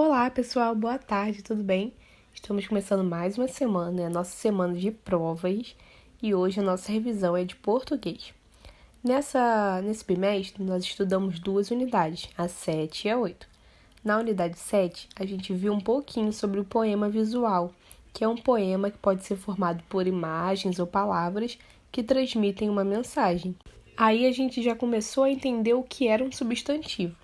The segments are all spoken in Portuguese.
Olá, pessoal, boa tarde, tudo bem? Estamos começando mais uma semana, é a nossa semana de provas e hoje a nossa revisão é de português. Nesse bimestre, nós estudamos duas unidades, a 7 e a 8. Na unidade 7, a gente viu um pouquinho sobre o poema visual, que é um poema que pode ser formado por imagens ou palavras que transmitem uma mensagem. Aí a gente já começou a entender o que era um substantivo.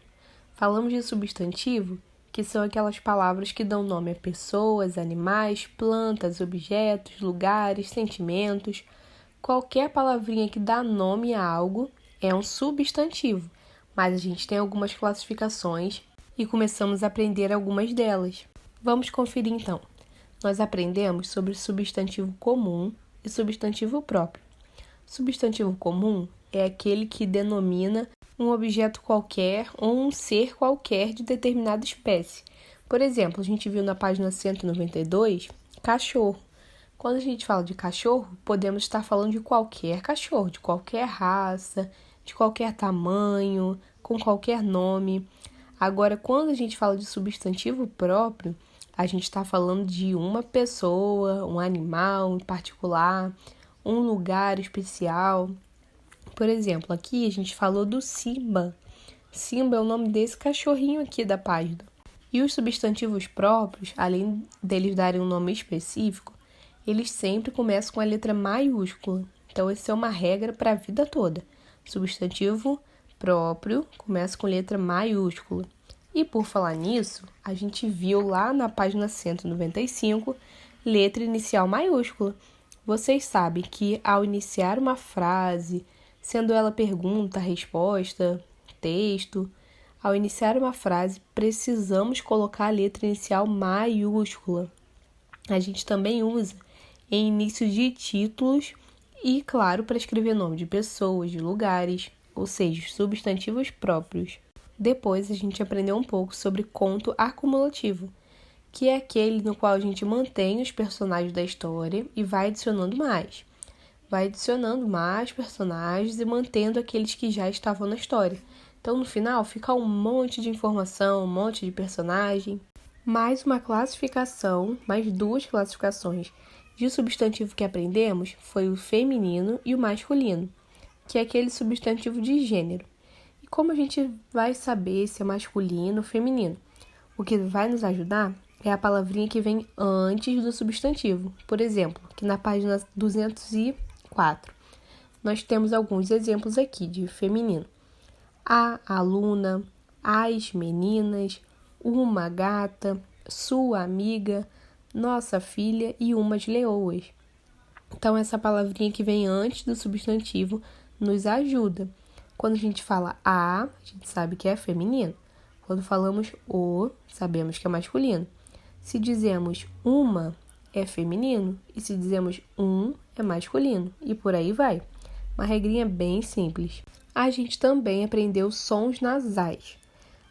Falamos de substantivo, que são aquelas palavras que dão nome a pessoas, animais, plantas, objetos, lugares, sentimentos. Qualquer palavrinha que dá nome a algo é um substantivo, mas a gente tem algumas classificações e começamos a aprender algumas delas. Vamos conferir então. Nós aprendemos sobre substantivo comum e substantivo próprio. Substantivo comum é aquele que denomina um objeto qualquer ou um ser qualquer de determinada espécie. Por exemplo, a gente viu na página 192, cachorro. Quando a gente fala de cachorro, podemos estar falando de qualquer cachorro, de qualquer raça, de qualquer tamanho, com qualquer nome. Agora, quando a gente fala de substantivo próprio, a gente está falando de uma pessoa, um animal em particular, um lugar especial. Por exemplo, aqui a gente falou do Simba. Simba é o nome desse cachorrinho aqui da página. E os substantivos próprios, além deles darem um nome específico, eles sempre começam com a letra maiúscula. Então, essa é uma regra para a vida toda. Substantivo próprio começa com letra maiúscula. E por falar nisso, a gente viu lá na página 195, letra inicial maiúscula. Vocês sabem que ao iniciar uma frase, sendo ela pergunta, resposta, texto, ao iniciar uma frase, precisamos colocar a letra inicial maiúscula. A gente também usa em início de títulos e, claro, para escrever nome de pessoas, de lugares, ou seja, substantivos próprios. Depois, a gente aprendeu um pouco sobre conto acumulativo, que é aquele no qual a gente mantém os personagens da história e vai adicionando mais. Vai adicionando mais personagens e mantendo aqueles que já estavam na história. Então, no final, fica um monte de informação, um monte de personagem. Mais uma classificação, mais duas classificações de substantivo que aprendemos foi o feminino e o masculino, que é aquele substantivo de gênero. E como a gente vai saber se é masculino ou feminino? O que vai nos ajudar é a palavrinha que vem antes do substantivo. Por exemplo, aqui na página 204, nós temos alguns exemplos aqui de feminino. A aluna, as meninas, uma gata, sua amiga, nossa filha e umas leoas. Então, essa palavrinha que vem antes do substantivo nos ajuda. Quando a gente fala a gente sabe que é feminino. Quando falamos o, sabemos que é masculino. Se dizemos uma, é feminino. E se dizemos um, é masculino. E por aí vai. Uma regrinha bem simples. A gente também aprendeu sons nasais.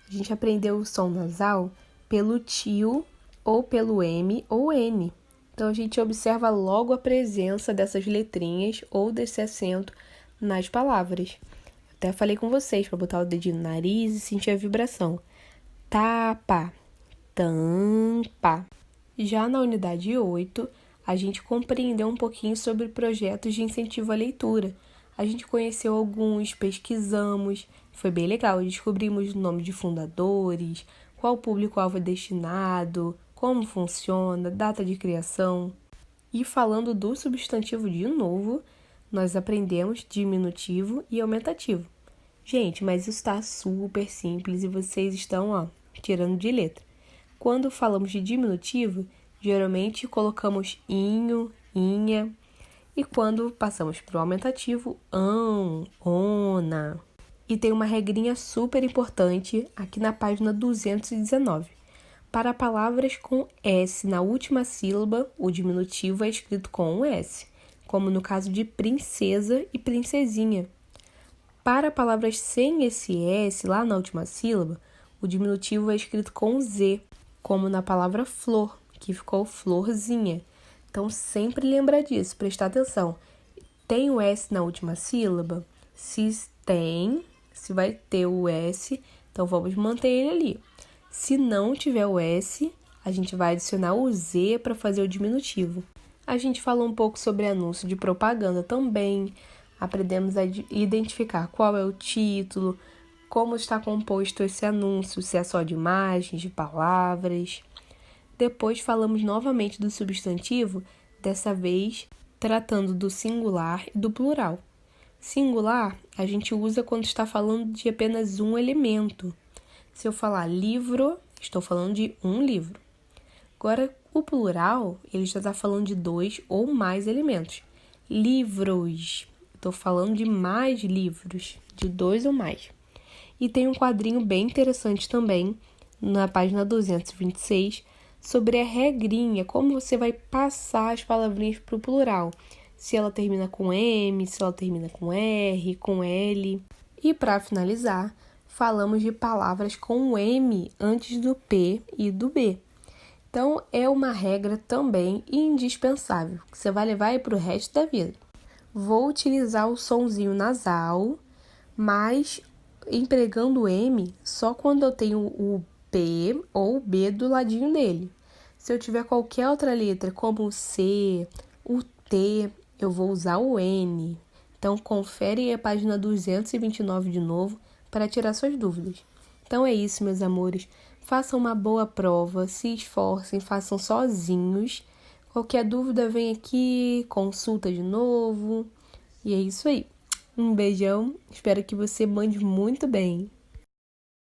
A gente aprendeu o som nasal pelo tio ou pelo M ou N. Então, a gente observa logo a presença dessas letrinhas ou desse acento nas palavras. Até falei com vocês para botar o dedinho no nariz e sentir a vibração. Tapa, tampa. Já na unidade 8, a gente compreendeu um pouquinho sobre projetos de incentivo à leitura. A gente conheceu alguns, pesquisamos, foi bem legal. Descobrimos o nome de fundadores, qual público-alvo é destinado, como funciona, data de criação. E falando do substantivo de novo, nós aprendemos diminutivo e aumentativo. Gente, mas isso está super simples e vocês estão, tirando de letra. Quando falamos de diminutivo, geralmente colocamos inho, inha. E quando passamos para o aumentativo, ona. E tem uma regrinha super importante aqui na página 219. Para palavras com S na última sílaba, o diminutivo é escrito com um S, como no caso de princesa e princesinha. Para palavras sem esse S lá na última sílaba, o diminutivo é escrito com Z, como na palavra flor, que ficou florzinha. Então, sempre lembra disso, prestar atenção. Tem o S na última sílaba? Se vai ter o S, então vamos manter ele ali. Se não tiver o S, a gente vai adicionar o Z para fazer o diminutivo. A gente falou um pouco sobre anúncio de propaganda também. Aprendemos a identificar qual é o título, como está composto esse anúncio, se é só de imagens, de palavras. Depois falamos novamente do substantivo, dessa vez tratando do singular e do plural. Singular, a gente usa quando está falando de apenas um elemento. Se eu falar livro, estou falando de um livro. Agora, o plural, ele já está falando de 2 ou mais elementos. Livros, estou falando de mais livros, de 2 ou mais. E tem um quadrinho bem interessante também, na página 226, sobre a regrinha, como você vai passar as palavrinhas para o plural. Se ela termina com M, se ela termina com R, com L. E para finalizar, falamos de palavras com M antes do P e do B. Então, é uma regra também indispensável, que você vai levar para o resto da vida. Vou utilizar o sonzinho nasal, mas empregando o M só quando eu tenho o P ou o B do ladinho dele. Se eu tiver qualquer outra letra, como o C, o T, eu vou usar o N. Então, confere a página 229 de novo para tirar suas dúvidas. Então é isso, meus amores. Façam uma boa prova, se esforcem, façam sozinhos. Qualquer dúvida, vem aqui, consulta de novo. E é isso aí. Um beijão, espero que você mande muito bem.